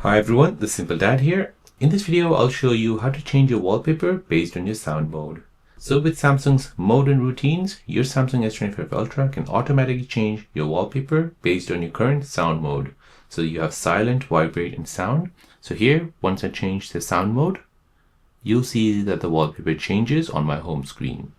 Hi everyone, the Simple Dad here. In this video, I'll show you how to change your wallpaper based on your sound mode. So with Samsung's mode and routines, your Samsung S25 Ultra can automatically change your wallpaper based on your current sound mode. So you have silent, vibrate, and sound. So here, once I change the sound mode, you'll see that the wallpaper changes on my home screen.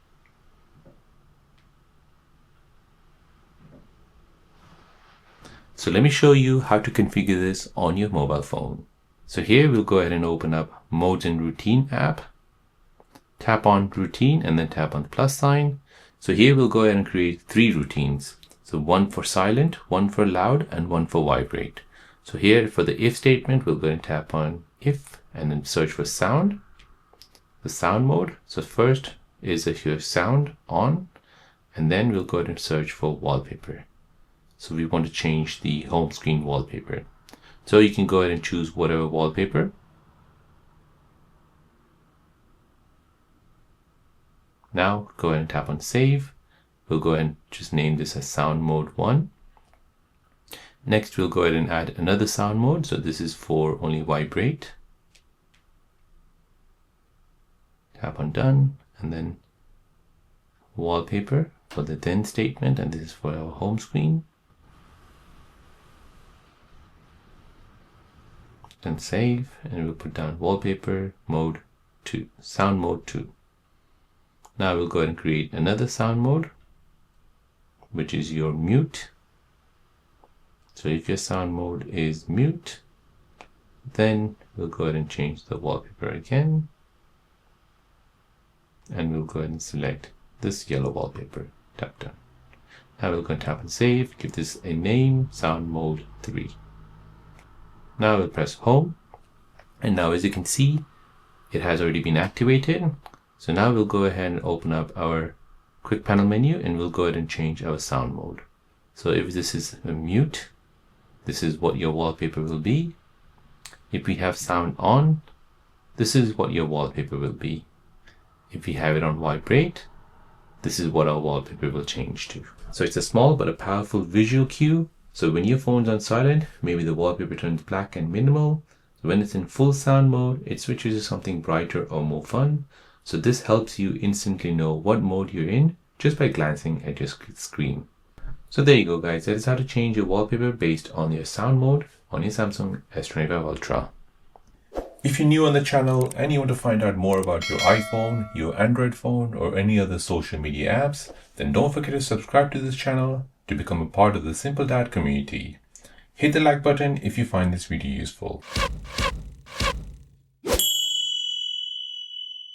So let me show you how to configure this on your mobile phone. So here we'll go ahead and open up Modes and Routine app. Tap on Routine and then tap on the plus sign. So here we'll go ahead and create 3 routines. So one for silent, one for loud, and one for vibrate. So here for the if statement, we'll go ahead and tap on if and then search for sound. The sound mode. So first is if you have sound on, and then we'll go ahead and search for wallpaper. So we want to change the home screen wallpaper. So you can go ahead and choose whatever wallpaper. Now go ahead and tap on save. We'll go ahead and just name this as sound mode 1. Next we'll go ahead and add another sound mode. So this is for only vibrate. Tap on done and then wallpaper for the then statement, and this is for our home screen. Then save, and we'll put down wallpaper mode 2, sound mode 2. Now we'll go ahead and create another sound mode, which is your mute. So if your sound mode is mute, then we'll go ahead and change the wallpaper again. And we'll go ahead and select this yellow wallpaper. Tap done. Now we'll go and tap and save, give this a name, sound mode 3. Now we'll press home, and now as you can see, it has already been activated. So now we'll go ahead and open up our quick panel menu, and we'll go ahead and change our sound mode. So if this is a mute, this is what your wallpaper will be. If we have sound on, this is what your wallpaper will be. If we have it on vibrate, this is what our wallpaper will change to. So it's a small but a powerful visual cue. So when your phone's on silent, maybe the wallpaper turns black and minimal. When it's in full sound mode, it switches to something brighter or more fun. So this helps you instantly know what mode you're in just by glancing at your screen. So there you go guys, that is how to change your wallpaper based on your sound mode on your Samsung S25 Ultra. If you're new on the channel and you want to find out more about your iPhone, your Android phone, or any other social media apps, then don't forget to subscribe to this channel to become a part of the Simple Dad community. Hit the like button if you find this video useful.